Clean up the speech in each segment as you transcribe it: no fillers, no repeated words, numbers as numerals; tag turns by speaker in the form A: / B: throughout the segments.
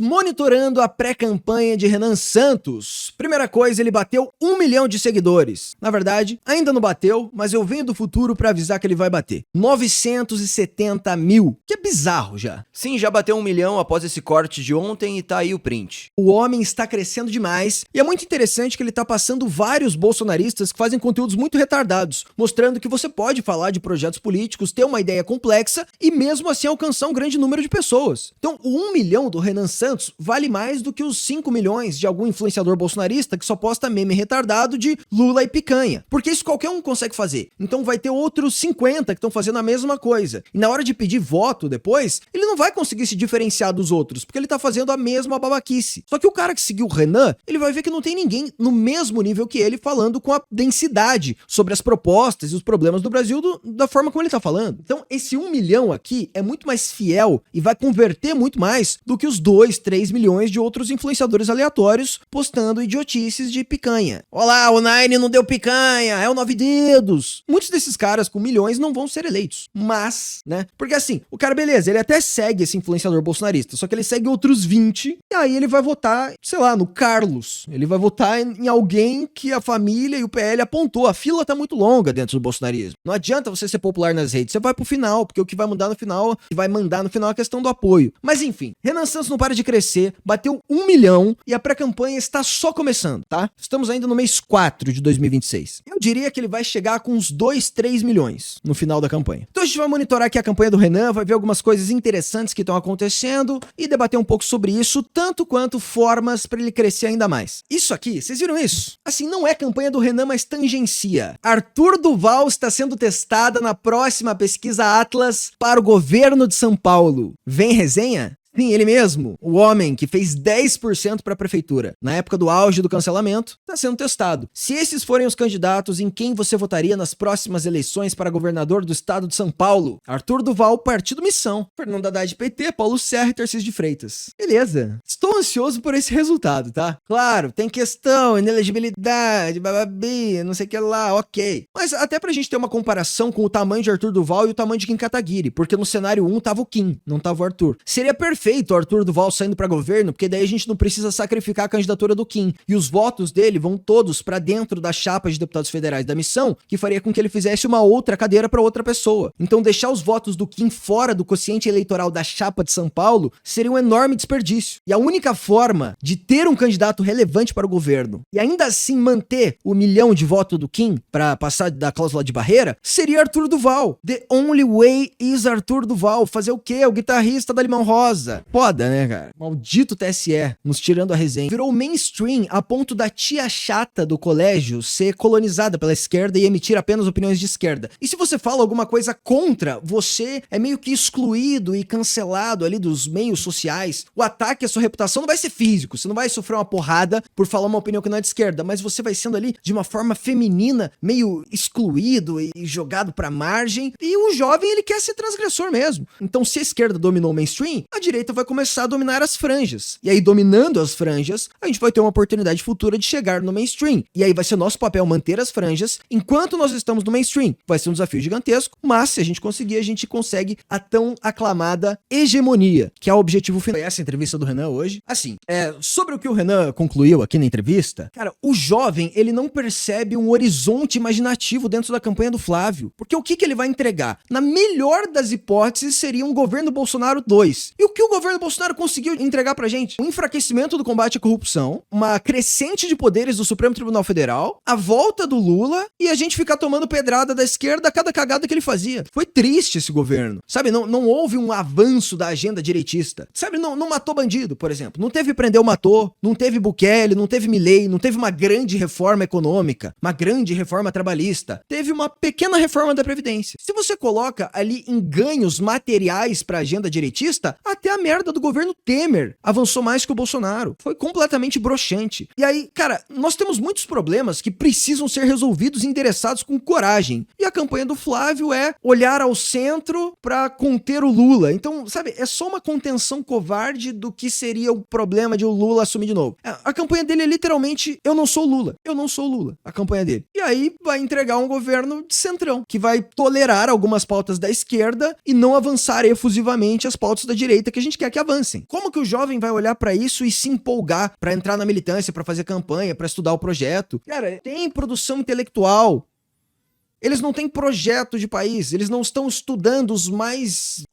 A: Monitorando a pré-campanha de Renan Santos. Primeira coisa, ele bateu 1 milhão de seguidores. Na verdade, ainda não bateu, mas eu venho do futuro pra avisar que ele vai bater. 970 mil, que é bizarro já.
B: Sim, já bateu 1 milhão após esse corte de ontem e tá aí o print.
A: O homem está crescendo demais e é muito interessante que ele tá passando vários bolsonaristas que fazem conteúdos muito retardados, mostrando que você pode falar de projetos políticos, ter uma ideia complexa e mesmo assim alcançar um grande número de pessoas. Então, o 1 milhão do Renan Santos vale mais do que os 5 milhões de algum influenciador bolsonarista que só posta meme retardado de Lula e picanha. Porque isso qualquer um consegue fazer. Então vai ter outros 50 que estão fazendo a mesma coisa. E na hora de pedir voto depois, ele não vai conseguir se diferenciar dos outros, porque ele tá fazendo a mesma babaquice. Só que o cara que seguiu o Renan, ele vai ver que não tem ninguém no mesmo nível que ele falando com a densidade sobre as propostas e os problemas do Brasil da forma como ele tá falando. Então esse 1 milhão aqui é muito mais fiel e vai converter muito mais do que os 2, 3 milhões de outros influenciadores aleatórios postando idiotices de picanha. Olá, o Nine não deu picanha, é o 9 dedos. Muitos desses caras com milhões não vão ser eleitos. Mas, né? Porque assim, o cara, beleza, ele até segue esse influenciador bolsonarista, só que ele segue outros 20 e aí ele vai votar, sei lá, no Carlos. Ele vai votar em alguém que a família e o PL apontou. A fila tá muito longa dentro do bolsonarismo. Não adianta você ser popular nas redes, você vai pro final, porque o que vai mudar no final, que vai mandar no final é a questão do apoio. Mas enfim, Renan Santos não para de crescer, bateu 1 milhão e a pré-campanha está só começando, tá? Estamos ainda no mês 4 de 2026. Eu diria que ele vai chegar com uns 2, 3 milhões no final da campanha. Então a gente vai monitorar aqui a campanha do Renan, vai ver algumas coisas interessantes que estão acontecendo e debater um pouco sobre isso, tanto quanto formas para ele crescer ainda mais. Isso aqui, vocês viram isso? Assim, não é campanha do Renan, mas tangencia. Arthur Duval está sendo testada na próxima pesquisa Atlas para o governo de São Paulo. Vem resenha? Sim, ele mesmo, o homem que fez 10% para a prefeitura, na época do auge do cancelamento, está sendo testado. Se esses forem os candidatos, em quem você votaria nas próximas eleições para governador do estado de São Paulo? Arthur Duval, Partido Missão. Fernando Haddad, PT, Paulo Serra e Tarcísio de Freitas. Beleza. Estou ansioso por esse resultado, tá? Claro, tem questão, inelegibilidade, bababi, não sei o que lá, ok. Mas até pra gente ter uma comparação com o tamanho de Arthur Duval e o tamanho de Kim Kataguiri, porque no cenário 1 tava o Kim, não tava o Arthur. Seria perfeito o Arthur Duval saindo pra governo, porque daí a gente não precisa sacrificar a candidatura do Kim. E os votos dele vão todos pra dentro da chapa de deputados federais da Missão, que faria com que ele fizesse uma outra cadeira pra outra pessoa. Então deixar os votos do Kim fora do quociente eleitoral da chapa de São Paulo seria um enorme desperdício. E a única forma de ter um candidato relevante para o governo e ainda assim manter o 1 milhão de votos do Kim pra passar da cláusula de barreira seria Arthur Duval. The only way is Arthur Duval. Fazer o quê? O guitarrista da Limão Rosa. Foda, né, cara? Maldito TSE, nos tirando a resenha. Virou mainstream a ponto da tia chata do colégio ser colonizada pela esquerda e emitir apenas opiniões de esquerda. E se você fala alguma coisa contra, você é meio que excluído e cancelado ali dos meios sociais. O ataque à sua reputação não vai ser físico, você não vai sofrer uma porrada por falar uma opinião que não é de esquerda, mas você vai sendo ali de uma forma feminina, meio excluído e jogado pra margem. E o jovem, ele quer ser transgressor mesmo. Então, se a esquerda dominou o mainstream, a direita vai começar a dominar as franjas. E aí, dominando as franjas, a gente vai ter uma oportunidade futura de chegar no mainstream. E aí vai ser nosso papel manter as franjas enquanto nós estamos no mainstream. Vai ser um desafio gigantesco, mas se a gente conseguir, a gente consegue a tão aclamada hegemonia, que é o objetivo final. Essa entrevista do Renan hoje. Assim, sobre o que o Renan concluiu aqui na entrevista, cara, o jovem, ele não percebe um horizonte imaginativo dentro da campanha do Flávio. Porque o que ele vai entregar? Na melhor das hipóteses, seria um governo Bolsonaro 2. E o que o governo Bolsonaro conseguiu entregar pra gente? Um enfraquecimento do combate à corrupção, uma crescente de poderes do Supremo Tribunal Federal, a volta do Lula e a gente ficar tomando pedrada da esquerda a cada cagada que ele fazia. Foi triste esse governo, sabe? Não houve um avanço da agenda direitista, sabe? Não matou bandido, por exemplo. Não teve prendeu, matou, não teve Bukele, não teve Milei, não teve uma grande reforma econômica, uma grande reforma trabalhista. Teve uma pequena reforma da Previdência. Se você coloca ali em ganhos materiais pra agenda direitista, até a merda do governo Temer avançou mais que o Bolsonaro. Foi completamente broxante. E aí, cara, nós temos muitos problemas que precisam ser resolvidos e endereçados com coragem. E a campanha do Flávio é olhar ao centro pra conter o Lula. Então, sabe, é só uma contenção covarde do que seria o problema de o Lula assumir de novo. A campanha dele é literalmente, eu não sou o Lula. Eu não sou o Lula. A campanha dele. E aí vai entregar um governo de centrão, que vai tolerar algumas pautas da esquerda e não avançar efusivamente as pautas da direita que a gente gente quer que avancem. Como que o jovem vai olhar pra isso e se empolgar pra entrar na militância, pra fazer campanha, pra estudar o projeto? Cara, tem produção intelectual. Eles não têm projeto de país, eles não estão estudando os mais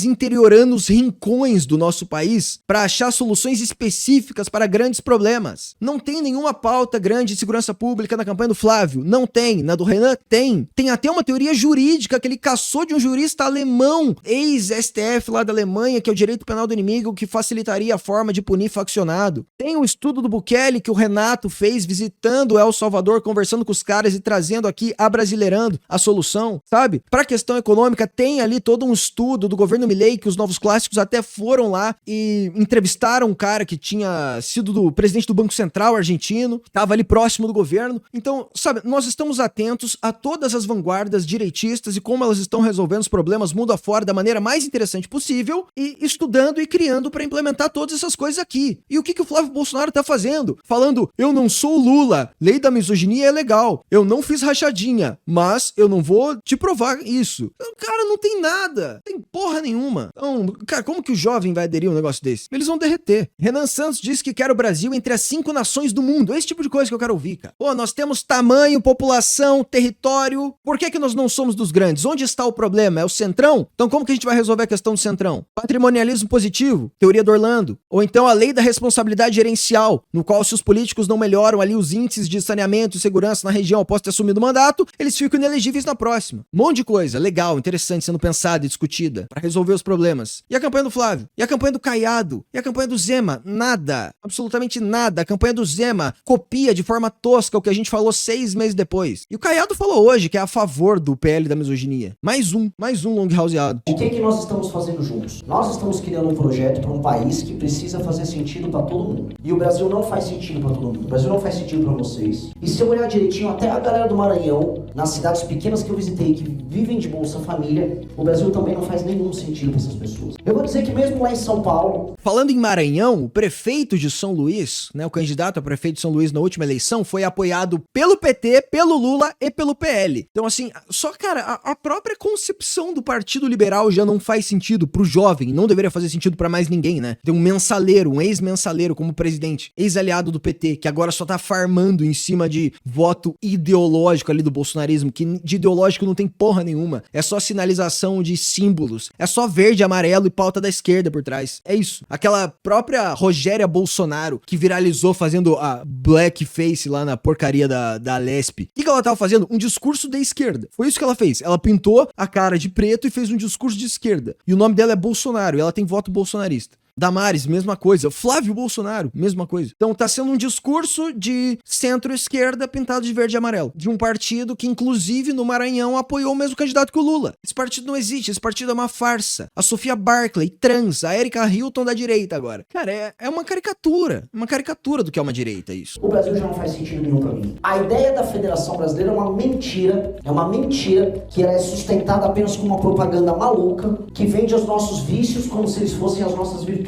A: interioranos rincões do nosso país para achar soluções específicas para grandes problemas. Não tem nenhuma pauta grande de segurança pública na campanha do Flávio, não tem. Na do Renan, tem. Tem até uma teoria jurídica que ele caçou de um jurista alemão, ex-STF lá da Alemanha, que é o direito penal do inimigo, que facilitaria a forma de punir faccionado. Tem o estudo do Bukele que o Renato fez visitando El Salvador, conversando com os caras e trazendo aqui abrasileirando a solução, sabe? Pra questão econômica, tem ali todo um estudo do governo Milei, que os Novos Clássicos até foram lá e entrevistaram um cara que tinha sido do presidente do Banco Central argentino, que tava ali próximo do governo. Então, sabe, nós estamos atentos a todas as vanguardas direitistas e como elas estão resolvendo os problemas mundo afora da maneira mais interessante possível e estudando e criando pra implementar todas essas coisas aqui. E o que o Flávio Bolsonaro tá fazendo? Falando, eu não sou o Lula, lei da misoginia é legal, eu não fiz rachadinha, mas eu não vou te provar isso. Então, cara, não tem nada. Não tem porra nenhuma. Então, cara, como que o jovem vai aderir a um negócio desse? Eles vão derreter. Renan Santos disse que quer o Brasil entre as 5 nações do mundo. Esse tipo de coisa que eu quero ouvir, cara. Pô, nós temos tamanho, população, território. Por que nós não somos dos grandes? Onde está o problema? É o centrão? Então como que a gente vai resolver a questão do centrão? Patrimonialismo positivo, teoria do Orlando. Ou então a lei da responsabilidade gerencial, no qual se os políticos não melhoram ali os índices de saneamento e segurança na região após ter assumido o mandato, eles ficam inelegíveis na próxima. Um monte de coisa legal, interessante sendo pensada e discutida para resolver os problemas. E a campanha do Flávio? E a campanha do Caiado? E a campanha do Zema? Nada. Absolutamente nada. A campanha do Zema copia de forma tosca o que a gente falou 6 meses depois. E o Caiado falou hoje que é a favor do PL da misoginia. Mais um longhouseado.
C: O que é que nós estamos fazendo juntos? Nós estamos criando um projeto para um país que precisa fazer sentido para todo mundo. E o Brasil não faz sentido para todo mundo. O Brasil não faz sentido para vocês. E se eu olhar direitinho, até a galera do Maranhão, nas cidades pequenas que eu visitei, que vivem de Bolsa Família, o Brasil também não faz nenhum sentido para essas pessoas. Eu vou dizer que mesmo lá em São Paulo...
A: Falando em Maranhão, o prefeito de São Luís, né, o candidato a prefeito de São Luís na última eleição, foi apoiado pelo PT, pelo Lula e pelo PL. Então assim, só cara, a própria concepção do Partido Liberal já não faz sentido pro jovem, não deveria fazer sentido pra mais ninguém, né? Tem um mensaleiro, um ex-mensaleiro como presidente, ex-aliado do PT, que agora só tá farmando em cima de voto ideológico ali do bolsonarismo, que de ideológico não tem porra nenhuma, é só sinalização de símbolos, é só verde, amarelo e pauta da esquerda por trás, é isso. Aquela própria Rogéria Bolsonaro, que viralizou fazendo a blackface lá na porcaria da Lespe. O que ela tava fazendo? Um discurso da esquerda. Foi isso que ela fez. Ela pintou a cara de preto e fez um discurso de esquerda. E o nome dela é Bolsonaro, e ela tem voto bolsonarista. Damares, mesma coisa. Flávio Bolsonaro, mesma coisa. Então tá sendo um discurso de centro-esquerda pintado de verde e amarelo. De um partido que, inclusive, no Maranhão, apoiou o mesmo candidato que o Lula. Esse partido não existe, esse partido é uma farsa. A Sofia Barclay, trans, a Erika Hilton da direita agora. Cara, é uma caricatura. Uma caricatura do que é uma direita, isso.
C: O Brasil já não faz sentido nenhum pra mim. A ideia da Federação Brasileira é uma mentira que ela é sustentada apenas com uma propaganda maluca, que vende os nossos vícios como se eles fossem as nossas virtudes.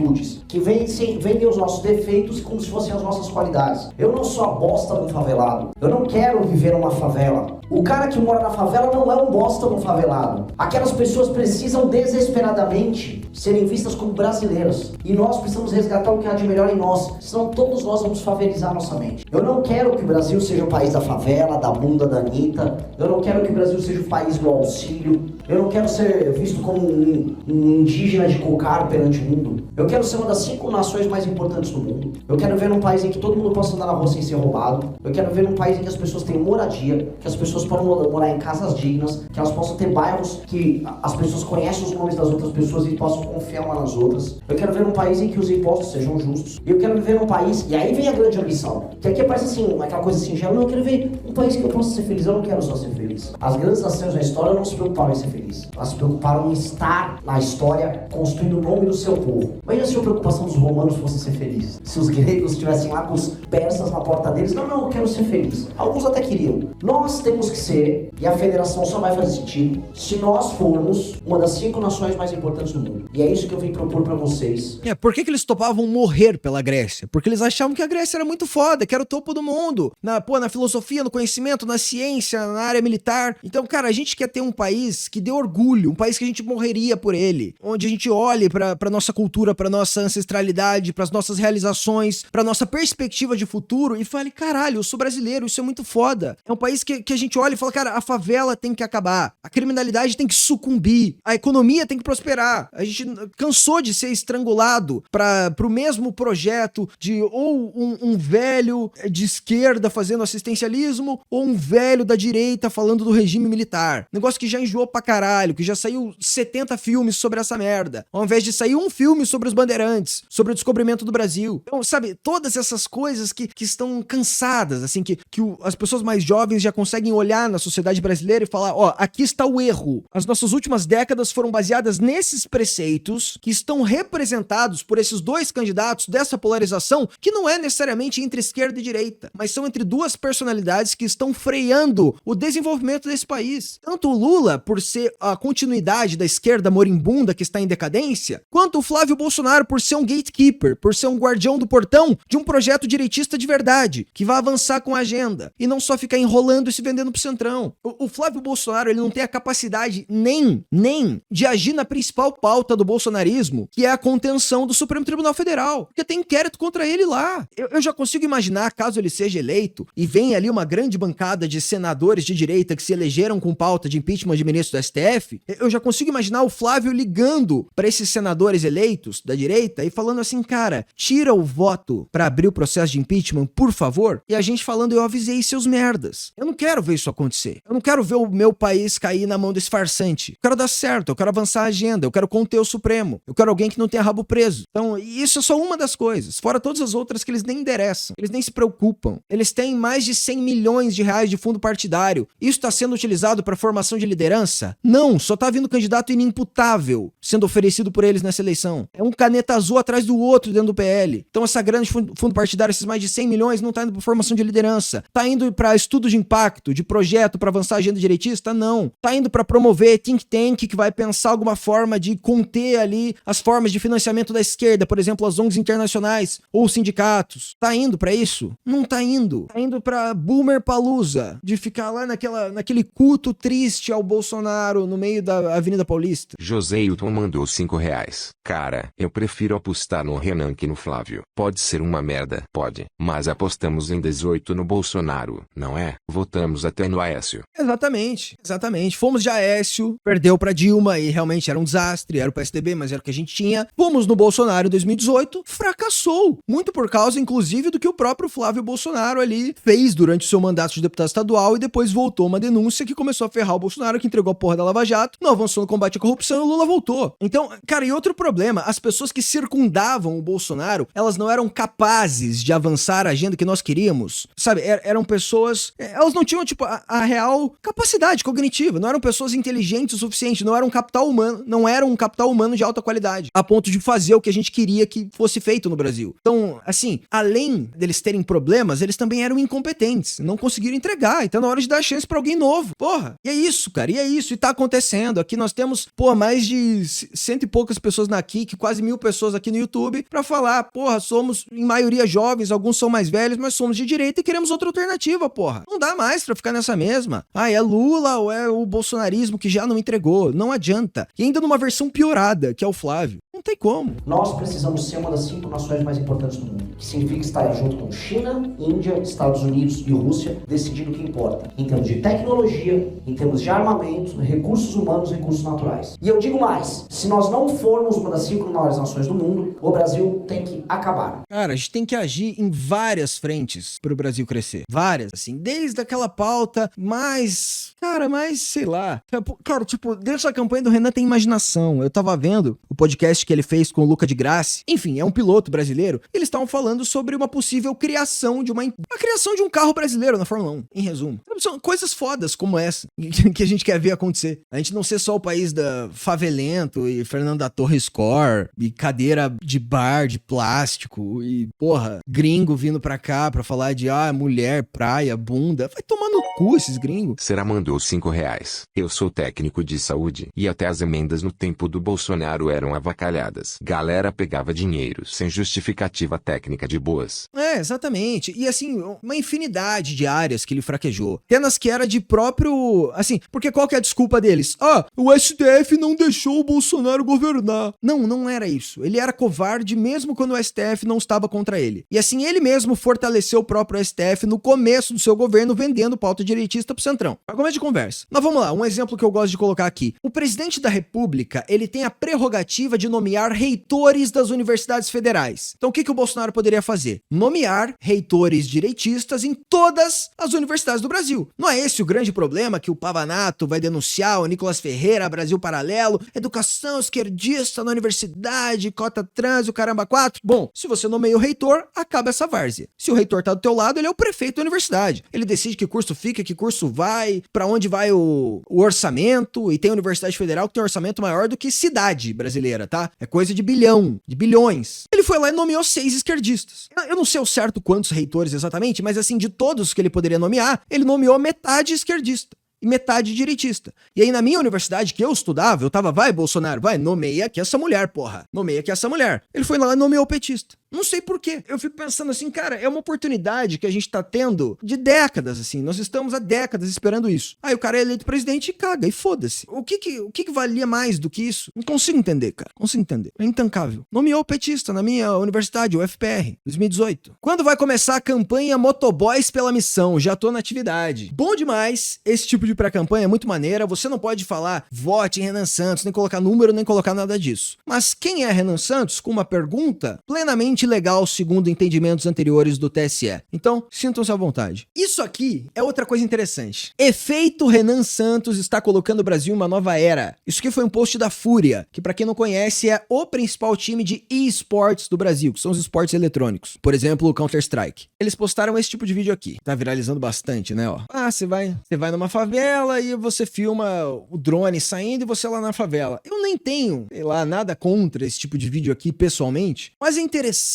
C: Que vendem os nossos defeitos como se fossem as nossas qualidades. Eu não sou a bosta do favelado. Eu não quero viver numa favela. O cara que mora na favela não é um bosta do favelado. Aquelas pessoas precisam desesperadamente serem vistas como brasileiras. E nós precisamos resgatar o que há de melhor em nós. Senão todos nós vamos favelizar nossa mente. Eu não quero que o Brasil seja o país da favela, da bunda da Anitta. Eu não quero que o Brasil seja o país do auxílio. Eu não quero ser visto como um indígena de cocar perante o mundo. Eu quero ser uma das 5 nações mais importantes do mundo. Eu quero ver num país em que todo mundo possa andar na rua sem ser roubado. Eu quero ver num país em que as pessoas tenham moradia, que as pessoas possam morar em casas dignas, que elas possam ter bairros que as pessoas conhecem os nomes das outras pessoas e possam confiar umas nas outras. Eu quero ver um país em que os impostos sejam justos. E eu quero viver num país, e aí vem a grande ambição, que aqui parece assim, aquela coisa singela, não, eu quero ver um país que eu possa ser feliz, eu não quero só ser feliz. As grandes nações da história não se preocuparam em ser felizes, elas se preocuparam em estar na história construindo o nome do seu povo. Imagina se a preocupação dos romanos fosse ser feliz. Se os gregos estivessem lá com os persas na porta deles, não, eu quero ser feliz. Alguns até queriam. Nós temos que ser, e a federação só vai fazer sentido, se nós formos uma das 5 nações mais importantes do mundo. E é isso que eu vim propor pra vocês.
A: Por que eles topavam morrer pela Grécia? Porque eles achavam que a Grécia era muito foda, que era o topo do mundo. Na filosofia, no conhecimento, na ciência, na área militar. Então, cara, a gente quer ter um país que dê orgulho, um país que a gente morreria por ele. Onde a gente olhe pra nossa cultura, pra nossa ancestralidade, pras nossas realizações, pra nossa perspectiva de futuro e fale, caralho, eu sou brasileiro, isso é muito foda. É um país que a gente olha e fala, cara, a favela tem que acabar, a criminalidade tem que sucumbir, a economia tem que prosperar. A gente cansou de ser estrangulado pro mesmo projeto de ou um velho de esquerda fazendo assistencialismo ou um velho da direita falando do regime militar. Negócio que já enjoou pra caralho, que já saiu 70 filmes sobre essa merda, ao invés de sair um filme sobre os bandeirantes, sobre o descobrimento do Brasil. Então, sabe, todas essas coisas que estão cansadas, assim, que as pessoas mais jovens já conseguem olhar na sociedade brasileira e falar, ó, aqui está o erro. As nossas últimas décadas foram baseadas nesses preceitos que estão representados por esses dois candidatos dessa polarização, que não é necessariamente entre esquerda e direita, mas são entre duas personalidades que estão freando o desenvolvimento desse país. Tanto o Lula, por ser a continuidade da esquerda moribunda que está em decadência, quanto o Flávio Bolsonaro por ser um gatekeeper, por ser um guardião do portão de um projeto direitista de verdade, que vai avançar com a agenda, e não só ficar enrolando e se vendendo pro centrão. O Flávio Bolsonaro, ele não tem a capacidade nem de agir na principal pauta do bolsonarismo, que é a contenção do Supremo Tribunal Federal, porque tem inquérito contra ele lá. Eu já consigo imaginar, caso ele seja eleito, e venha ali uma grande bancada de senadores de direita que se elegeram com pauta de impeachment de ministro do STF, eu já consigo imaginar o Flávio ligando para esses senadores eleitos da direita e falando assim, cara, tira o voto pra abrir o processo de impeachment, por favor, e a gente falando, eu avisei seus merdas. Eu não quero ver isso acontecer. Eu não quero ver o meu país cair na mão desse farsante. Eu quero dar certo, eu quero avançar a agenda, eu quero conter o Supremo, eu quero alguém que não tenha rabo preso. Então, isso é só uma das coisas, fora todas as outras que eles nem endereçam, eles nem se preocupam. Eles têm mais de 100 milhões de reais de fundo partidário. Isso está sendo utilizado para formação de liderança? Não, só tá vindo candidato inimputável sendo oferecido por eles nessa eleição. É um caneta azul atrás do outro dentro do PL. Então essa grande fundo partidário, esses mais de 100 milhões, não tá indo para formação de liderança. Tá indo para estudo de impacto, de projeto para avançar a agenda direitista? Não. Tá indo para promover think tank que vai pensar alguma forma de conter ali as formas de financiamento da esquerda, por exemplo, as ONGs internacionais ou os sindicatos. Tá indo para isso? Não tá indo. Tá indo para boomer palusa, de ficar lá naquele culto triste ao Bolsonaro no meio da Avenida Paulista.
D: Joseilton mandou R$5. Cara, eu prefiro apostar no Renan que no Flávio. Pode ser uma merda, pode, mas apostamos em 18 no Bolsonaro, não é? Votamos até no Aécio.
A: Exatamente. Fomos de Aécio, perdeu pra Dilma e realmente era um desastre, era o PSDB, mas era o que a gente tinha. Fomos no Bolsonaro em 2018, fracassou. Muito por causa, inclusive, do que o próprio Flávio Bolsonaro ali fez durante o seu mandato de deputado estadual e depois voltou uma denúncia que começou a ferrar o Bolsonaro, que entregou a porra da Lava Jato, não avançou no combate à corrupção e o Lula voltou. Então, cara, e outro problema, as pessoas que circundavam o Bolsonaro, elas não eram capazes de avançar a agenda que nós queríamos, sabe? Eram pessoas, elas não tinham, tipo, a real capacidade cognitiva, não eram pessoas inteligentes o suficiente, não eram um capital humano de alta qualidade, a ponto de fazer o que a gente queria que fosse feito no Brasil. Então, assim, além deles terem problemas, eles também eram incompetentes, não conseguiram entregar, então é na hora de dar chance pra alguém novo. Porra, e é isso, cara, e tá acontecendo. Aqui nós temos, mais de 100 e poucas pessoas na Kik, quase 1000 pessoas aqui no YouTube, pra falar, porra, somos em maioria jovens, alguns são mais velhos, mas somos de direita e queremos outra alternativa, porra. Não dá mais pra ficar nessa mesma. É Lula ou é o bolsonarismo que já não entregou. Não adianta. E ainda numa versão piorada, que é o Flávio. Não tem como.
C: Nós precisamos ser uma das 5 nações mais importantes do mundo, que significa estar junto com China, Índia, Estados Unidos e Rússia, decidindo o que importa, em termos de tecnologia, em termos de armamento, recursos humanos e recursos naturais. E eu digo mais, se nós não formos uma das 5 maiores nações do mundo, o Brasil tem que acabar.
A: Cara, a gente tem que agir em várias frentes pro Brasil crescer. Várias, assim, desde aquela pauta mais, sei lá. Cara, tipo, desde a campanha do Renan tem imaginação. Eu tava vendo o podcast que que ele fez com o Luca de Grassi. Enfim, é um piloto brasileiro. Eles estavam falando sobre uma possível criação de a criação de um carro brasileiro na Fórmula 1, em resumo. São coisas fodas como essa que a gente quer ver acontecer. A gente não ser só o país da favelento e Fernando da Torre Score e cadeira de bar de plástico e, porra, gringo vindo pra cá pra falar de, mulher, praia, bunda. Vai tomar no cu esses gringos.
D: Será mandou R$5. Eu sou técnico de saúde e até as emendas no tempo do Bolsonaro eram avacalhadas. Galera pegava dinheiro sem justificativa técnica de boas.
A: É, exatamente. E assim, uma infinidade de áreas que ele fraquejou. Cenas que era de próprio... Assim, porque qual que é a desculpa deles? O STF não deixou o Bolsonaro governar. Não era isso. Ele era covarde mesmo quando o STF não estava contra ele. E assim, ele mesmo fortaleceu o próprio STF no começo do seu governo, vendendo pauta direitista pro Centrão. Pra começo de conversa. Mas vamos lá, um exemplo que eu gosto de colocar aqui. O presidente da República, ele tem a prerrogativa de nomear reitores das universidades federais. Então o que o Bolsonaro poderia fazer? Nomear reitores direitistas em todas as universidades do Brasil. Não é esse o grande problema que o Pavanato vai denunciar, o Nicolas Ferreira, Brasil Paralelo, educação esquerdista na universidade, cota trans, o caramba 4? Bom, se você nomeia o reitor, acaba essa várzea. Se o reitor tá do teu lado, ele é o prefeito da universidade. Ele decide que curso fica, que curso vai, pra onde vai o orçamento, e tem universidade federal que tem um orçamento maior do que cidade brasileira, tá? É coisa de bilhão, de bilhões. Ele foi lá e nomeou 6 esquerdistas. Eu não sei ao certo quantos reitores exatamente, mas assim, de todos que ele poderia nomear, ele nomeou metade esquerdista e metade direitista. E aí na minha universidade que eu estudava, eu tava, vai Bolsonaro, vai, nomeia aqui essa mulher, porra. Nomeia aqui essa mulher. Ele foi lá e nomeou o petista. Não sei por quê. Eu fico pensando assim, cara, é uma oportunidade que a gente tá tendo de décadas, assim. Nós estamos há décadas esperando isso. Aí o cara é eleito presidente e caga, e foda-se. O que valia mais do que isso? Não consigo entender, cara. Consigo entender. É intancável. Nomeou o petista na minha universidade, o FPR, 2018. Quando vai começar a campanha Motoboys pela Missão? Já tô na atividade. Bom demais. Esse tipo de pré-campanha é muito maneira. Você não pode falar, vote em Renan Santos, nem colocar número, nem colocar nada disso. Mas quem é Renan Santos? Com uma pergunta plenamente legal segundo entendimentos anteriores do TSE. Então, sintam-se à vontade. Isso aqui é outra coisa interessante. Efeito Renan Santos está colocando o Brasil em uma nova era. Isso aqui foi um post da Fúria, que pra quem não conhece é o principal time de e-sports do Brasil, que são os esportes eletrônicos. Por exemplo, o Counter-Strike. Eles postaram esse tipo de vídeo aqui. Tá viralizando bastante, né? Você vai numa favela e você filma o drone saindo e você lá na favela. Eu nem tenho, sei lá, nada contra esse tipo de vídeo aqui pessoalmente, mas é interessante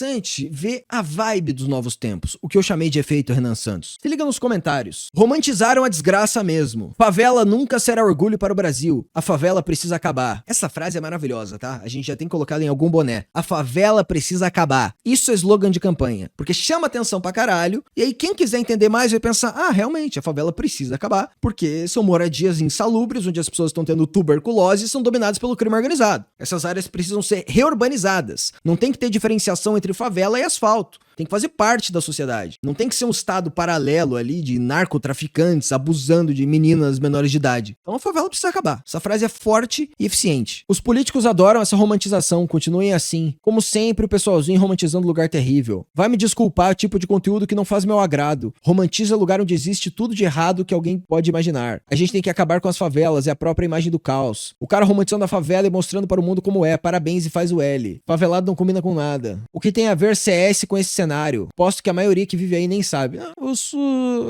A: ver a vibe dos novos tempos, o que eu chamei de efeito Renan Santos. Se liga nos comentários. Romantizaram a desgraça mesmo. Favela nunca será orgulho para o Brasil. A favela precisa acabar. Essa frase é maravilhosa, tá? A gente já tem colocado em algum boné. A favela precisa acabar. Isso é slogan de campanha, porque chama atenção pra caralho, e aí quem quiser entender mais vai pensar, realmente, a favela precisa acabar, porque são moradias insalubres, onde as pessoas estão tendo tuberculose e são dominadas pelo crime organizado. Essas áreas precisam ser reurbanizadas. Não tem que ter diferenciação entre favela e asfalto. Tem que fazer parte da sociedade. Não tem que ser um estado paralelo ali de narcotraficantes abusando de meninas menores de idade. Então a favela precisa acabar. Essa frase é forte e eficiente. Os políticos adoram essa romantização. Continuem assim. Como sempre, o pessoalzinho romantizando lugar terrível. Vai me desculpar o tipo de conteúdo que não faz meu agrado. Romantiza lugar onde existe tudo de errado que alguém pode imaginar. A gente tem que acabar com as favelas. É a própria imagem do caos. O cara romantizando a favela e mostrando para o mundo como é. Parabéns e faz o L. Favelado não combina com nada. O que tem a ver CS com esse cenário? Posto que a maioria que vive aí nem sabe.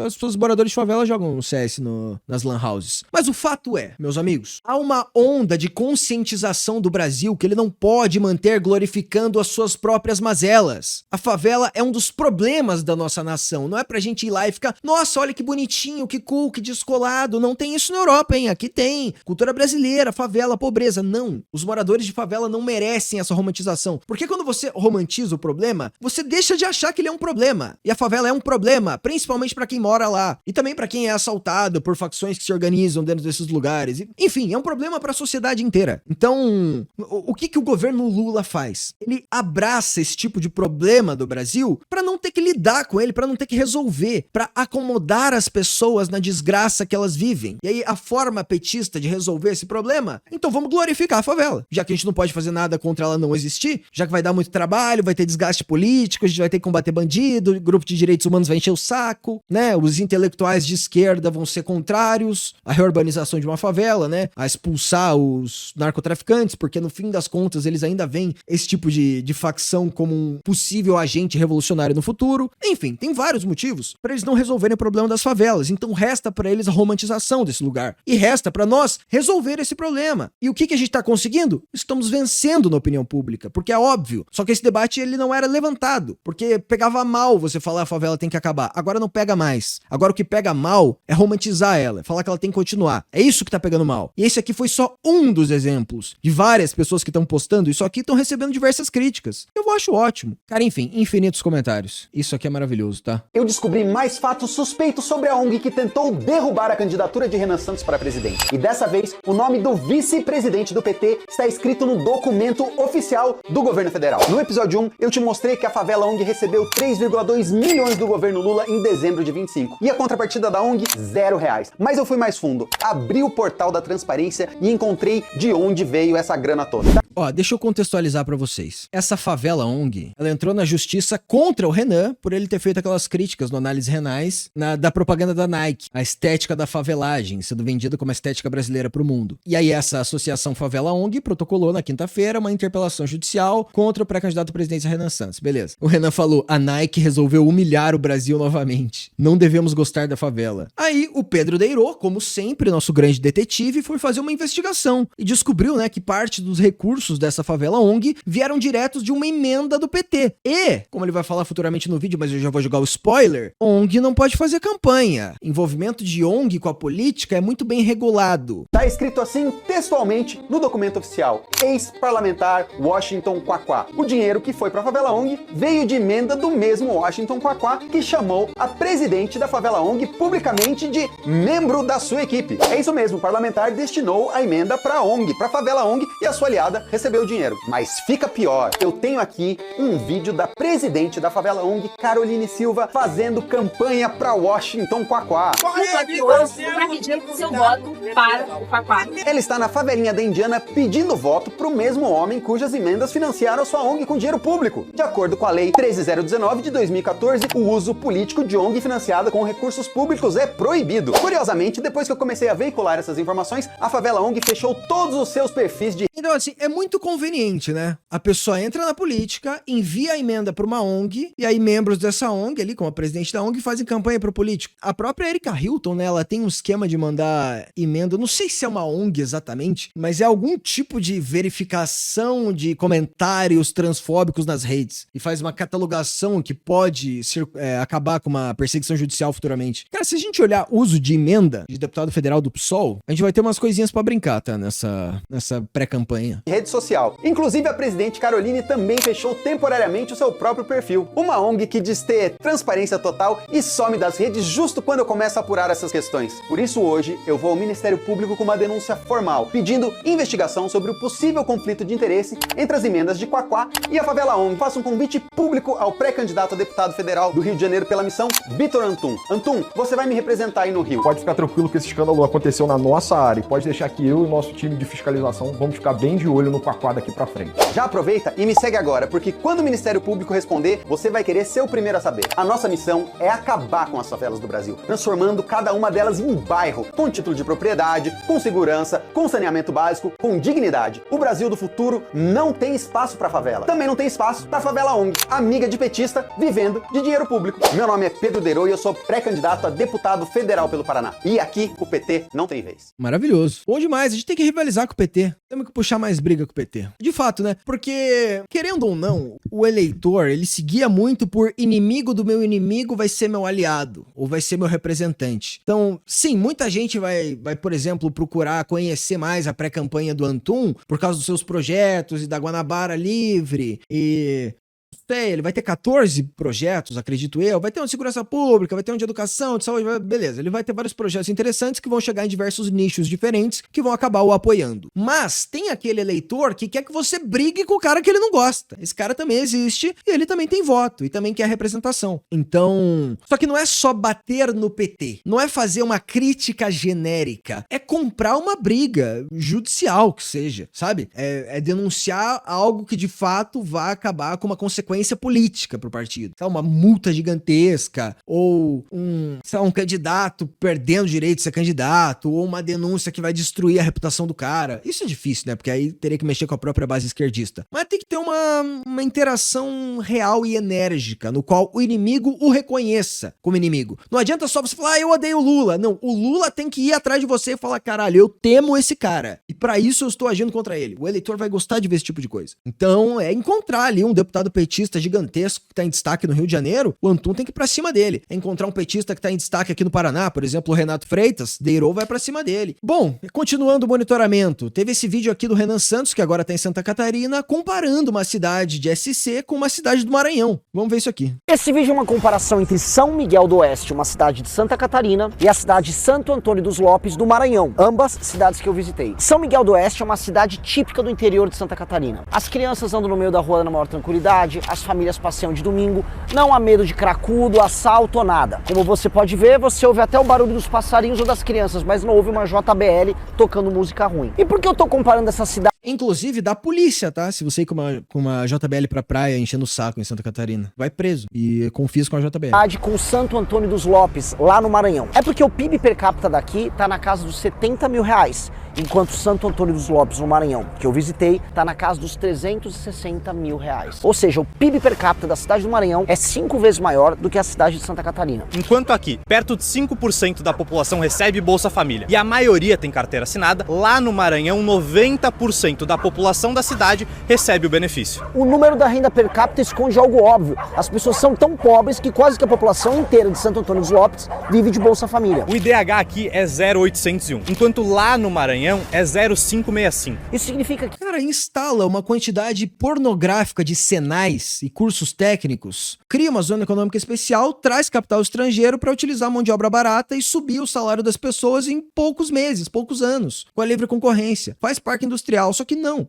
A: As pessoas moradores de favela jogam CS nas lan houses. Mas o fato é, meus amigos, há uma onda de conscientização do Brasil que ele não pode manter glorificando as suas próprias mazelas. A favela é um dos problemas da nossa nação. Não é pra gente ir lá e ficar, nossa, olha que bonitinho, que cool, que descolado. Não tem isso na Europa, hein? Aqui tem. Cultura brasileira, favela, pobreza. Não. Os moradores de favela não merecem essa romantização. Porque quando você romantiza o problema, você deixa de achar que ele é um problema. E a favela é um problema, principalmente pra quem mora lá. E também pra quem é assaltado por facções que se organizam dentro desses lugares. Enfim, é um problema pra sociedade inteira. Então, o que o governo Lula faz? Ele abraça esse tipo de problema do Brasil pra não ter que lidar com ele, pra não ter que resolver, pra acomodar as pessoas na desgraça que elas vivem. E aí, a forma petista de resolver esse problema, então vamos glorificar a favela. Já que a gente não pode fazer nada contra ela não existir, já que vai dar muito trabalho, vai ter desgaste político, a gente vai ter ter que combater bandido, o grupo de direitos humanos vai encher o saco, né? Os intelectuais de esquerda vão ser contrários à reurbanização de uma favela, né? A expulsar os narcotraficantes, porque no fim das contas eles ainda veem esse tipo de facção como um possível agente revolucionário no futuro. Enfim, tem vários motivos para eles não resolverem o problema das favelas. Então resta para eles a romantização desse lugar. E resta para nós resolver esse problema. E o que a gente tá conseguindo? Estamos vencendo na opinião pública, porque é óbvio. Só que esse debate ele não era levantado, porque pegava mal você falar a favela tem que acabar. Agora não pega mais. Agora o que pega mal é romantizar ela, falar que ela tem que continuar. É isso que tá pegando mal. E esse aqui foi só um dos exemplos de várias pessoas que estão postando isso aqui e estão recebendo diversas críticas. Eu acho ótimo. Cara, enfim, infinitos comentários. Isso aqui é maravilhoso, tá?
E: Eu descobri mais fatos suspeitos sobre a ONG que tentou derrubar a candidatura de Renan Santos para presidente. E dessa vez, o nome do vice-presidente do PT está escrito no documento oficial do governo federal. No episódio 1, eu te mostrei que a favela ONG recebeu 3,2 milhões do governo Lula em dezembro de 25. E a contrapartida da ONG, R$0. Mas eu fui mais fundo. Abri o portal da transparência e encontrei de onde veio essa grana toda.
A: Ó, deixa eu contextualizar pra vocês. Essa favela ONG, ela entrou na justiça contra o Renan por ele ter feito aquelas críticas no Análise Renais da propaganda da Nike, a estética da favelagem, sendo vendida como a estética brasileira pro mundo. E aí essa associação Favela ONG protocolou na quinta-feira uma interpelação judicial contra o pré-candidato à presidência Renan Santos. Beleza. O Renan falou, a Nike resolveu humilhar o Brasil novamente. Não devemos gostar da favela. Aí o Pedro Deirô, como sempre, nosso grande detetive, foi fazer uma investigação e descobriu, né, que parte dos recursos dessa favela ONG vieram diretos de uma emenda do PT. E, como ele vai falar futuramente no vídeo, mas eu já vou jogar o spoiler, ONG não pode fazer campanha. Envolvimento de ONG com a política é muito bem regulado.
E: Tá escrito assim textualmente no documento oficial. Ex-parlamentar Washington Quaquá. O dinheiro que foi pra favela ONG veio de emenda do mesmo Washington Quaquá que chamou a presidente da favela ONG publicamente de membro da sua equipe. É isso mesmo, o parlamentar destinou a emenda pra ONG, pra favela ONG, e a sua aliada recebeu o dinheiro. Mas fica pior, eu tenho aqui um vídeo da presidente da favela ONG, Caroline Silva, fazendo campanha pra Washington Quaquá.
F: Estou aqui hoje para pedir seu voto para o Quaquá.
E: Ela está na favelinha da Indiana pedindo voto pro mesmo homem cujas emendas financiaram a sua ONG com dinheiro público. De acordo com a Lei 13.019 de 2014, o uso político de ONG financiada com recursos públicos é proibido. Curiosamente, depois que eu comecei a veicular essas informações, a favela ONG fechou todos os seus perfis de...
A: Então, assim, é muito conveniente, né? A pessoa entra na política, envia a emenda pra uma ONG, e aí membros dessa ONG ali, como a presidente da ONG, fazem campanha pro político. A própria Erika Hilton, né, ela tem um esquema de mandar emenda, não sei se é uma ONG exatamente, mas é algum tipo de verificação de comentários transfóbicos nas redes, e faz uma catalogação que pode acabar com uma perseguição judicial futuramente. Cara, se a gente olhar uso de emenda de deputado federal do PSOL, a gente vai ter umas coisinhas pra brincar, tá? Nessa pré-campanha.
E: Rede social. Inclusive, a presidente Caroline também fechou temporariamente o seu próprio perfil. Uma ONG que diz ter transparência total e some das redes justo quando eu começo a apurar essas questões. Por isso, hoje, eu vou ao Ministério Público com uma denúncia formal, pedindo investigação sobre o possível conflito de interesse entre as emendas de Quaquá e a favela ONG. Faço um convite público ao pré-candidato a deputado federal do Rio de Janeiro pela missão, Vitor Antum. Antum, você vai me representar aí no Rio.
G: Pode ficar tranquilo que esse escândalo aconteceu na nossa área. Pode deixar que eu e o nosso time de fiscalização vamos ficar bem de olho no Quaquá daqui pra frente.
E: Já aproveita e me segue agora, porque quando o Ministério Público responder, você vai querer ser o primeiro a saber. A nossa missão é acabar com as favelas do Brasil, transformando cada uma delas em um bairro, com título de propriedade, com segurança, com saneamento básico, com dignidade. O Brasil do futuro não tem espaço pra favela. Também não tem espaço pra favela ONG, amiga de petista, vivendo de dinheiro público. Meu nome é Pedro Deirô e eu sou pré-candidato a deputado federal pelo Paraná. E aqui o PT não tem vez.
A: Maravilhoso. Bom demais, a gente tem que rivalizar com o PT. Temos que puxar mais briga com o PT. De fato, né? Porque, querendo ou não, o eleitor, ele se guia muito por inimigo do meu inimigo vai ser meu aliado, ou vai ser meu representante. Então, sim, muita gente vai, por exemplo, procurar conhecer mais a pré-campanha do Antum por causa dos seus projetos e da Guanabara Livre e... ele vai ter 14 projetos, acredito eu, vai ter um de segurança pública, vai ter um de educação, de saúde, beleza, ele vai ter vários projetos interessantes que vão chegar em diversos nichos diferentes que vão acabar o apoiando. Mas tem aquele eleitor que quer que você brigue com o cara que ele não gosta. Esse cara também existe e ele também tem voto e também quer representação. Então, só que não é só bater no PT, não é fazer uma crítica genérica, é comprar uma briga judicial que seja, sabe? É denunciar algo que de fato vai acabar com uma consequência consequência política pro partido. Sabe, uma multa gigantesca, ou um candidato perdendo o direito de ser candidato, ou uma denúncia que vai destruir a reputação do cara. Isso é difícil, né? Porque aí teria que mexer com a própria base esquerdista. Mas tem que ter uma interação real e enérgica, no qual o inimigo o reconheça como inimigo. Não adianta só você falar, eu odeio o Lula. Não, o Lula tem que ir atrás de você e falar, caralho, eu temo esse cara. E pra isso eu estou agindo contra ele. O eleitor vai gostar de ver esse tipo de coisa. Então, é encontrar ali um deputado petista gigantesco que tá em destaque no Rio de Janeiro, o Antum tem que ir pra cima dele. É encontrar um petista que tá em destaque aqui no Paraná, por exemplo, o Renato Freitas, Deirou vai pra cima dele. Bom, continuando o monitoramento, teve esse vídeo aqui do Renan Santos, que agora tá em Santa Catarina, comparando uma cidade de SC com uma cidade do Maranhão. Vamos ver isso aqui.
C: Esse vídeo é uma comparação entre São Miguel do Oeste, uma cidade de Santa Catarina, e a cidade de Santo Antônio dos Lopes, do Maranhão, ambas cidades que eu visitei. São Miguel do Oeste é uma cidade típica do interior de Santa Catarina. As crianças andam no meio da rua na maior tranquilidade, as famílias passeiam de domingo, não há medo de cracudo, assalto ou nada. Como você pode ver, você ouve até o barulho dos passarinhos ou das crianças, mas não ouve uma JBL tocando música ruim. E por que eu tô comparando essa cidade?
A: Inclusive da polícia, tá? Se você ir com uma JBL pra praia enchendo o saco em Santa Catarina, vai preso e confisca com a JBL.
C: Com Santo Antônio dos Lopes, lá no Maranhão. É porque o PIB per capita daqui tá na casa dos 70 mil reais, enquanto Santo Antônio dos Lopes, no Maranhão, que eu visitei, tá na casa dos 360 mil reais. Ou seja, o PIB per capita da cidade do Maranhão é 5 vezes maior do que a cidade de Santa Catarina.
H: Enquanto aqui, perto de 5% da população recebe Bolsa Família e a maioria tem carteira assinada, lá no Maranhão 90% da população da cidade recebe o benefício.
C: O número da renda per capita esconde algo óbvio. As pessoas são tão pobres que quase que a população inteira de Santo Antônio dos Lopes vive de Bolsa Família.
H: O IDH aqui é 0,801, enquanto lá no Maranhão é 0,565.
C: Isso significa que...
A: Cara, instala uma quantidade pornográfica de senais e cursos técnicos, cria uma zona econômica especial, traz capital estrangeiro para utilizar mão de obra barata e subir o salário das pessoas em poucos meses, poucos anos, com a livre concorrência. Faz parque industrial, só que não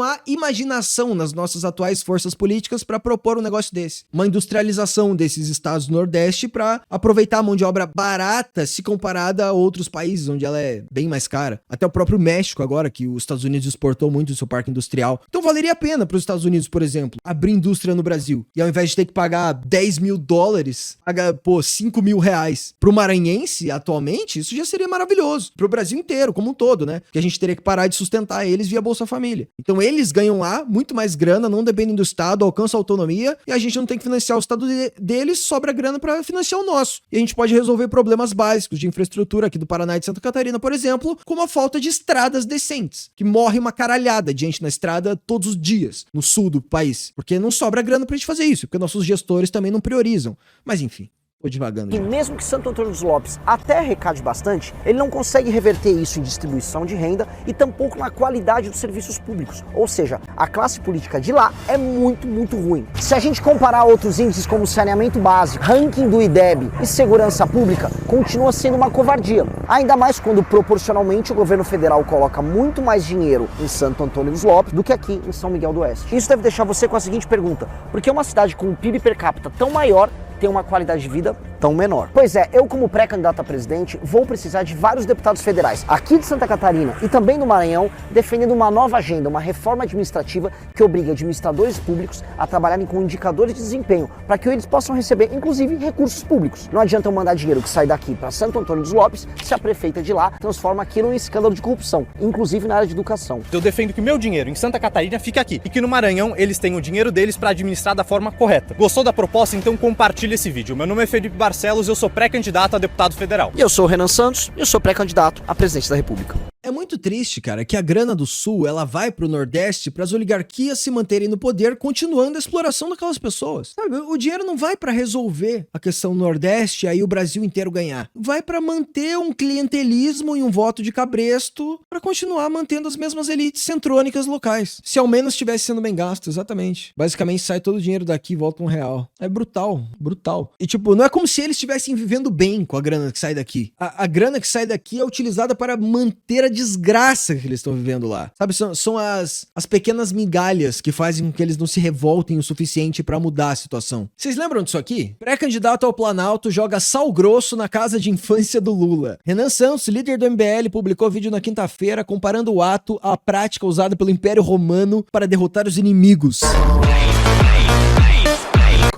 A: há imaginação nas nossas atuais forças políticas para propor um negócio desse. Uma industrialização desses estados do Nordeste para aproveitar a mão de obra barata se comparada a outros países onde ela é bem mais cara. Até o próprio México agora, que os Estados Unidos exportou muito do seu parque industrial. Então valeria a pena para os Estados Unidos, por exemplo, abrir indústria no Brasil. E ao invés de ter que pagar 10 mil dólares, pagar, 5 mil reais. Pro maranhense, atualmente, isso já seria maravilhoso. Pro Brasil inteiro, como um todo, né? Porque a gente teria que parar de sustentar eles via Bolsa Família. Então eles ganham lá muito mais grana, não dependem do Estado, alcançam a autonomia, e a gente não tem que financiar o Estado deles, sobra grana para financiar o nosso. E a gente pode resolver problemas básicos de infraestrutura aqui do Paraná e de Santa Catarina, por exemplo, como a falta de estradas decentes, que morre uma caralhada de gente na estrada todos os dias, no sul do país, porque não sobra grana pra gente fazer isso, porque nossos gestores também não priorizam. Mas enfim. Tô devagando.
C: E mesmo que Santo Antônio dos Lopes até arrecade bastante, ele não consegue reverter isso em distribuição de renda e tampouco na qualidade dos serviços públicos. Ou seja, a classe política de lá é muito, muito ruim. Se a gente comparar outros índices como saneamento básico, ranking do IDEB e segurança pública, continua sendo uma covardia. Ainda mais quando proporcionalmente o governo federal coloca muito mais dinheiro em Santo Antônio dos Lopes do que aqui em São Miguel do Oeste. Isso deve deixar você com a seguinte pergunta: por que uma cidade com um PIB per capita tão maior tem uma qualidade de vida tão menor? Pois é, eu como pré-candidato a presidente vou precisar de vários deputados federais aqui de Santa Catarina e também do Maranhão defendendo uma nova agenda, uma reforma administrativa que obrigue administradores públicos a trabalharem com indicadores de desempenho para que eles possam receber, inclusive, recursos públicos. Não adianta eu mandar dinheiro que sai daqui para Santo Antônio dos Lopes se a prefeita de lá transforma aquilo em escândalo de corrupção, inclusive na área de educação.
H: Eu defendo que meu dinheiro em Santa Catarina fique aqui e que no Maranhão eles tenham o dinheiro deles para administrar da forma correta. Gostou da proposta? Então compartilhe esse vídeo. Meu nome é Felipe Barcelos, eu sou pré-candidato a deputado federal.
C: E eu sou o Renan Santos, e eu sou pré-candidato a presidente da República.
A: É muito triste, cara, que a grana do Sul, ela vai pro Nordeste para as oligarquias se manterem no poder, continuando a exploração daquelas pessoas. Sabe, o dinheiro não vai para resolver a questão Nordeste e aí o Brasil inteiro ganhar. Vai para manter um clientelismo e um voto de cabresto para continuar mantendo as mesmas elites centrônicas locais. Se ao menos estivesse sendo bem gasto, exatamente. Basicamente sai todo o dinheiro daqui e volta R$1. É brutal, brutal. E tipo, não é como se eles estivessem vivendo bem com a grana que sai daqui. A grana que sai daqui é utilizada para manter a desgraça que eles estão vivendo lá. Sabe, são as pequenas migalhas que fazem com que eles não se revoltem o suficiente pra mudar a situação. Vocês lembram disso aqui? Pré-candidato ao Planalto joga sal grosso na casa de infância do Lula. Renan Santos, líder do MBL, publicou vídeo na quinta-feira comparando o ato à prática usada pelo Império Romano para derrotar os inimigos.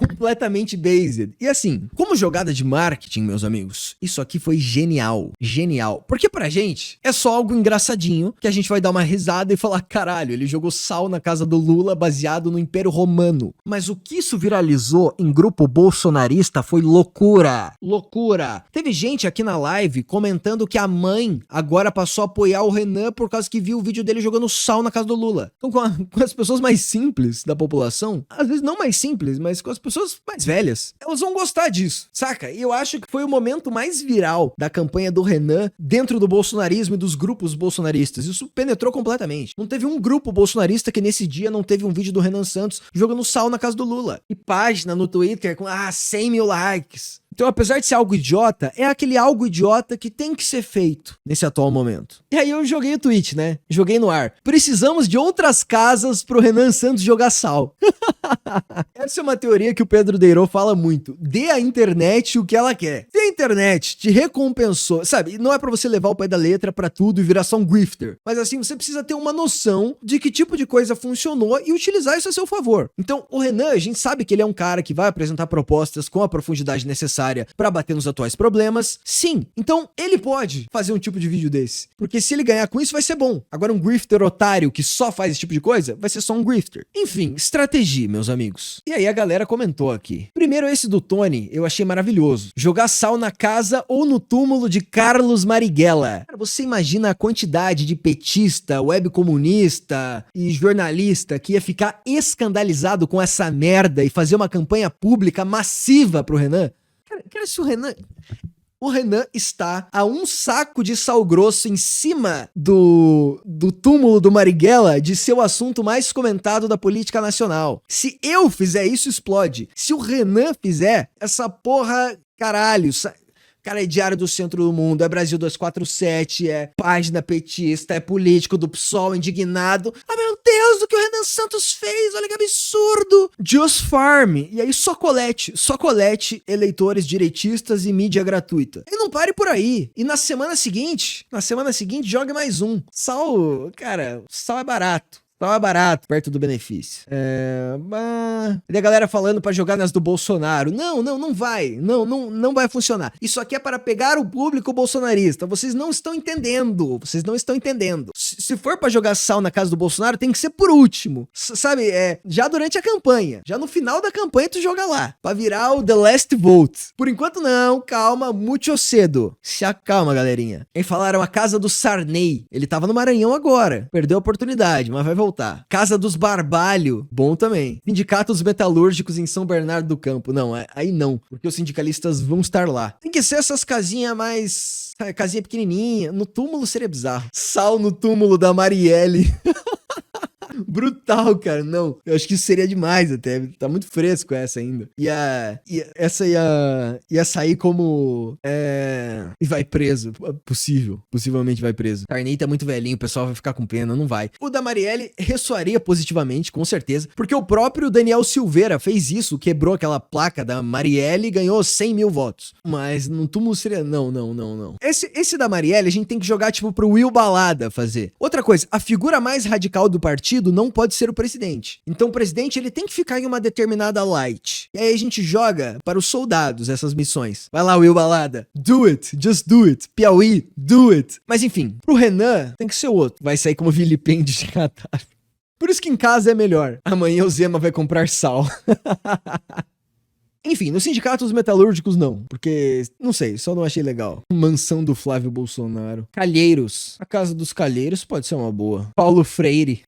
A: completamente based. E assim, como jogada de marketing, meus amigos, isso aqui foi genial. Genial. Porque pra gente é só algo engraçadinho que a gente vai dar uma risada e falar, caralho, ele jogou sal na casa do Lula baseado no Império Romano. Mas o que isso viralizou em grupo bolsonarista foi loucura. Loucura. Teve gente aqui na live comentando que a mãe agora passou a apoiar o Renan por causa que viu o vídeo dele jogando sal na casa do Lula. Então com as pessoas mais simples da população, às vezes não mais simples, mas com as pessoas mais velhas, elas vão gostar disso, saca? E eu acho que foi o momento mais viral da campanha do Renan dentro do bolsonarismo e dos grupos bolsonaristas. Isso penetrou completamente. Não teve um grupo bolsonarista que nesse dia não teve um vídeo do Renan Santos jogando sal na casa do Lula. E página no Twitter com 100 mil likes. Então, apesar de ser algo idiota, é aquele algo idiota que tem que ser feito nesse atual momento. E aí eu joguei o tweet, né? Joguei no ar. Precisamos de outras casas pro Renan Santos jogar sal. Essa é uma teoria que o Pedro Deirô fala muito. Dê à internet o que ela quer. Se a internet te recompensou, sabe? Não é pra você levar o pé da letra pra tudo e virar só um grifter. Mas assim, você precisa ter uma noção de que tipo de coisa funcionou e utilizar isso a seu favor. Então, o Renan, a gente sabe que ele é um cara que vai apresentar propostas com a profundidade necessária para bater nos atuais problemas. Sim, então ele pode fazer um tipo de vídeo desse, porque se ele ganhar com isso vai ser bom. Agora um grifter otário que só faz esse tipo de coisa, vai ser só um grifter. Enfim, estratégia, meus amigos. E aí a galera comentou aqui. Primeiro esse do Tony, eu achei maravilhoso. Jogar sal na casa ou no túmulo de Carlos Marighella. Cara, você imagina a quantidade de petista, web comunista e jornalista que ia ficar escandalizado com essa merda e fazer uma campanha pública massiva pro Renan? Cara, se o Renan está a um saco de sal grosso em cima do túmulo do Marighella de ser o assunto mais comentado da política nacional. Se eu fizer isso, explode. Se o Renan fizer, essa porra, caralho, cara, é Diário do Centro do Mundo, é Brasil 247, é página petista, é político do PSOL indignado. Ah, meu Deus, o que o Renan Santos fez, olha que absurdo. Just Farm. E aí só colete, eleitores direitistas e mídia gratuita. E não pare por aí. E na semana seguinte, jogue mais um. Sal, cara, sal é barato. Tava barato, perto do benefício. E a galera falando pra jogar nas do Bolsonaro. Não vai. Não vai funcionar. Isso aqui é para pegar o público bolsonarista. Vocês não estão entendendo. Se for pra jogar sal na casa do Bolsonaro, tem que ser por último. Sabe, já durante a campanha. Já no final da campanha tu joga lá. Pra virar o The Last Vote. Por enquanto não, calma, muito cedo. Se acalma, galerinha. E falaram a casa do Sarney. Ele tava no Maranhão agora. Perdeu a oportunidade, mas vai voltar. Casa dos Barbalho, bom também. Sindicatos metalúrgicos em São Bernardo do Campo. Não, aí não, porque os sindicalistas vão estar lá. Tem que ser essas casinhas mais... casinha pequenininha. No túmulo seria bizarro. Sal no túmulo da Marielle. Brutal, cara. Não, eu acho que isso seria demais até. Tá muito fresco essa ainda. Essa ia sair como... E vai preso. Possivelmente vai preso. Sarney tá muito velhinho, o pessoal vai ficar com pena. Não vai. O da Marielle ressoaria positivamente, com certeza. Porque o próprio Daniel Silveira fez isso. Quebrou aquela placa da Marielle e ganhou 100 mil votos. Mas no túmulo seria... Não. Esse da Marielle a gente tem que jogar tipo pro Will Balada fazer. Outra coisa, a figura mais radical do partido não pode ser o presidente. Então o presidente ele tem que ficar em uma determinada light. E aí a gente joga para os soldados essas missões. Vai lá, Will Balada. Do it. Just do it. Piauí. Do it. Mas enfim, pro Renan tem que ser outro. Vai sair como vilipêndio de Catar. Por isso que em casa é melhor. Amanhã o Zema vai comprar sal. Enfim, nos sindicatos metalúrgicos não, porque, não sei, só não achei legal. Mansão do Flávio Bolsonaro. Calheiros. A casa dos Calheiros pode ser uma boa. Paulo Freire.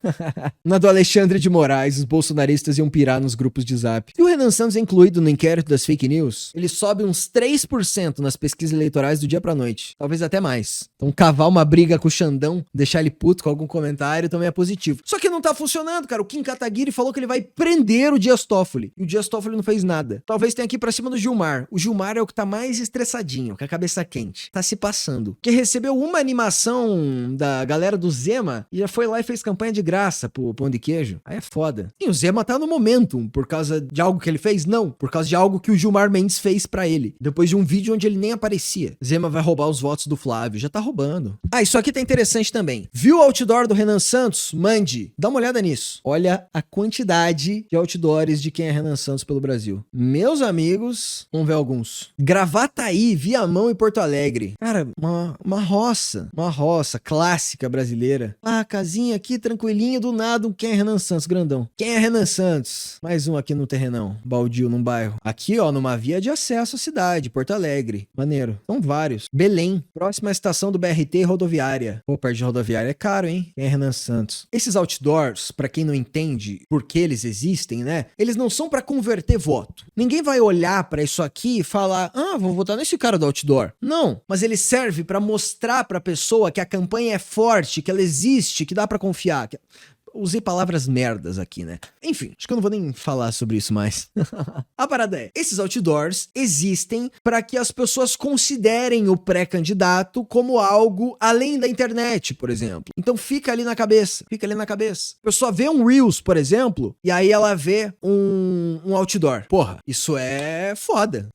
A: Na do Alexandre de Moraes, os bolsonaristas iam pirar nos grupos de zap. E o Renan Santos é incluído no inquérito das fake news, ele sobe uns 3% nas pesquisas eleitorais do dia pra noite. Talvez até mais. Então cavar uma briga com o Xandão, deixar ele puto com algum comentário também é positivo. Só que não tá funcionando, cara. O Kim Kataguiri falou que ele vai prender o Dias Toffoli. E o Dias Toffoli não fez nada. Talvez vez tem aqui pra cima do Gilmar. O Gilmar é o que tá mais estressadinho, com a cabeça quente. Tá se passando. Que recebeu uma animação da galera do Zema e já foi lá e fez campanha de graça pro Pão de Queijo. Aí é foda. E o Zema tá no Momentum por causa de algo que ele fez? Não. Por causa de algo que o Gilmar Mendes fez pra ele. Depois de um vídeo onde ele nem aparecia. Zema vai roubar os votos do Flávio. Já tá roubando. Ah, isso aqui tá interessante também. Viu o outdoor do Renan Santos? Mande. Dá uma olhada nisso. Olha a quantidade de outdoors de quem é Renan Santos pelo Brasil. Meus amigos, vamos ver alguns. Gravataí, Viamão e Porto Alegre. Cara, uma roça clássica brasileira. Ah, casinha aqui, tranquilinha, do nada, quem é Renan Santos, grandão. Quem é Renan Santos? Mais um aqui no terrenão, baldio num bairro. Aqui, ó, numa via de acesso à cidade, Porto Alegre. Maneiro. São vários. Belém, próxima estação do BRT rodoviária. Pô, perto de rodoviária é caro, hein? Quem é Renan Santos? Esses outdoors, pra quem não entende por que eles existem, né? Eles não são pra converter voto. Ninguém vai olhar pra isso aqui e falar, ah, vou votar nesse cara do outdoor. Não, mas ele serve pra mostrar pra pessoa que a campanha é forte, que ela existe, que dá pra confiar. Usei palavras merdas aqui, né? Enfim, acho que eu não vou nem falar sobre isso mais. A parada é, esses outdoors existem para que as pessoas considerem o pré-candidato como algo além da internet, por exemplo. Então fica ali na cabeça, A pessoa vê um Reels, por exemplo, e aí ela vê um outdoor. Porra, isso é foda.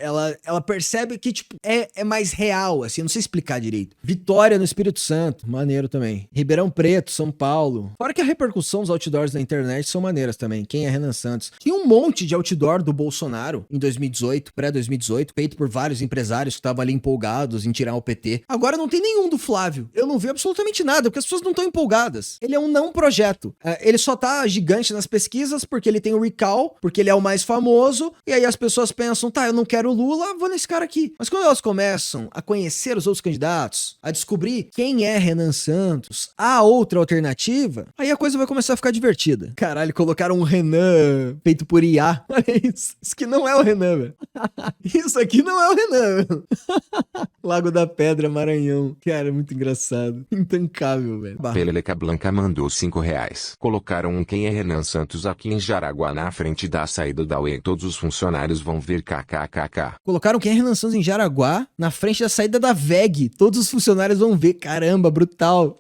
A: Ela percebe que, tipo, é mais real, assim, não sei explicar direito. Vitória no Espírito Santo, maneiro também. Ribeirão Preto, São Paulo. Fora que a repercussão dos outdoors na internet são maneiras também. Quem é Renan Santos? Tinha um monte de outdoor do Bolsonaro em 2018, pré-2018, feito por vários empresários que estavam ali empolgados em tirar o PT. Agora não tem nenhum do Flávio. Eu não vi absolutamente nada, porque as pessoas não estão empolgadas. Ele é um não projeto. Ele só tá gigante nas pesquisas porque ele tem o recall, porque ele é o mais famoso, e aí as pessoas pensam, tá, eu não quero o Lula, vou nesse cara aqui. Mas quando elas começam a conhecer os outros candidatos, a descobrir quem é Renan Santos, há outra alternativa, aí a coisa vai começar a ficar divertida. Caralho, colocaram um Renan feito por IA. Olha isso. Isso aqui não é o Renan, velho. Isso aqui não é o Renan, velho. Lago da Pedra, Maranhão. Cara, muito engraçado. Intancável, velho.
D: Peleleca Blanca mandou R$5. Colocaram um quem é Renan Santos aqui em Jaraguá na frente da saída da UE. Todos os funcionários vão ver kkkk.
A: Colocaram quem é Renan Santos em Jaraguá na frente da saída da VEG. Todos os funcionários vão ver. Caramba, brutal.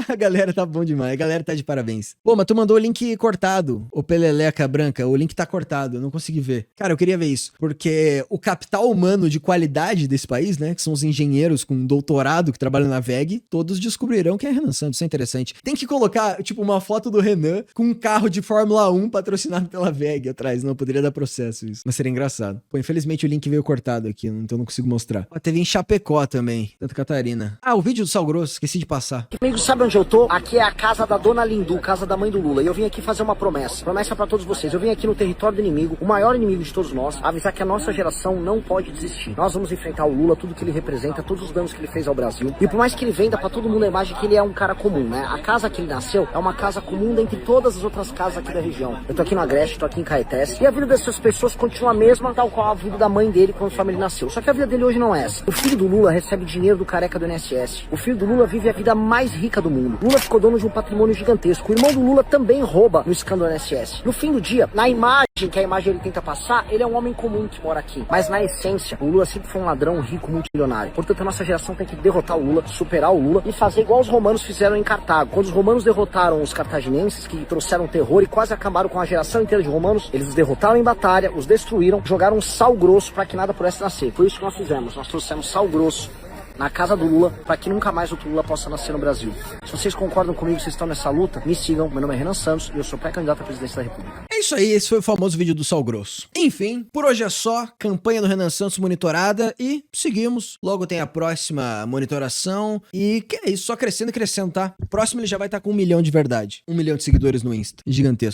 A: A galera tá bom demais, a galera tá de parabéns. Pô, mas tu mandou o link cortado, ô Peleleca Branca, o link tá cortado, eu não consegui ver. Cara, eu queria ver isso, porque o capital humano de qualidade desse país, né, que são os engenheiros com doutorado que trabalham na VEG, todos descobrirão quem é Renan Santos, isso é interessante. Tem que colocar, tipo, uma foto do Renan com um carro de Fórmula 1 patrocinado pela VEG atrás, não poderia dar processo isso, mas seria engraçado. Pô, infelizmente o link veio cortado aqui, então não consigo mostrar. Ó, teve em Chapecó também, Santa Catarina. Ah, o vídeo do Sal Grosso, esqueci de passar.
C: Amigo, sabe onde eu tô? Aqui é a casa da Dona Lindu, casa da mãe do Lula. E eu vim aqui fazer uma promessa pra todos vocês. Eu vim aqui no território do inimigo, o maior inimigo de todos nós, avisar que a nossa geração não pode desistir. Nós vamos enfrentar o Lula, tudo que ele representa, todos os danos que ele fez ao Brasil. E por mais que ele venda pra todo mundo a imagem que ele é um cara comum, né? A casa que ele nasceu é uma casa comum dentre todas as outras casas aqui da região. Eu tô aqui no Agreste, tô aqui em Caetés, e a vida dessas pessoas continua a mesma, tal qual a vida da mãe dele quando ele nasceu. Só que a vida dele hoje não é essa. O filho do Lula recebe dinheiro do careca do INSS. O filho do Lula vive a vida mais rica do mundo. Lula ficou dono de um patrimônio gigantesco. O irmão do Lula também rouba no escândalo INSS. No fim do dia, na imagem que a imagem ele tenta passar, ele é um homem comum que mora aqui. Mas na essência, o Lula sempre foi um ladrão rico, multimilionário. Portanto, a nossa geração tem que derrotar o Lula, superar o Lula e fazer igual os romanos fizeram em Cartago. Quando os romanos derrotaram os cartaginenses, que trouxeram terror e quase acabaram com a geração inteira de romanos, eles os derrotaram em batalha, os destruíram, jogaram sal grosso para que nada pudesse nascer. Foi isso que nós fizemos. Nós trouxemos sal grosso na casa do Lula, para que nunca mais outro Lula possa nascer no Brasil. Se vocês concordam comigo, vocês estão nessa luta, me sigam. Meu nome é Renan Santos e eu sou pré-candidato à presidência da República.
A: É isso aí, esse foi o famoso vídeo do Sal Grosso. Enfim, por hoje é só. Campanha do Renan Santos monitorada e seguimos. Logo tem a próxima monitoração e que é isso, só crescendo e crescendo, tá? O próximo ele já vai estar com 1 milhão de verdade. 1 milhão de seguidores no Insta. Gigantesco.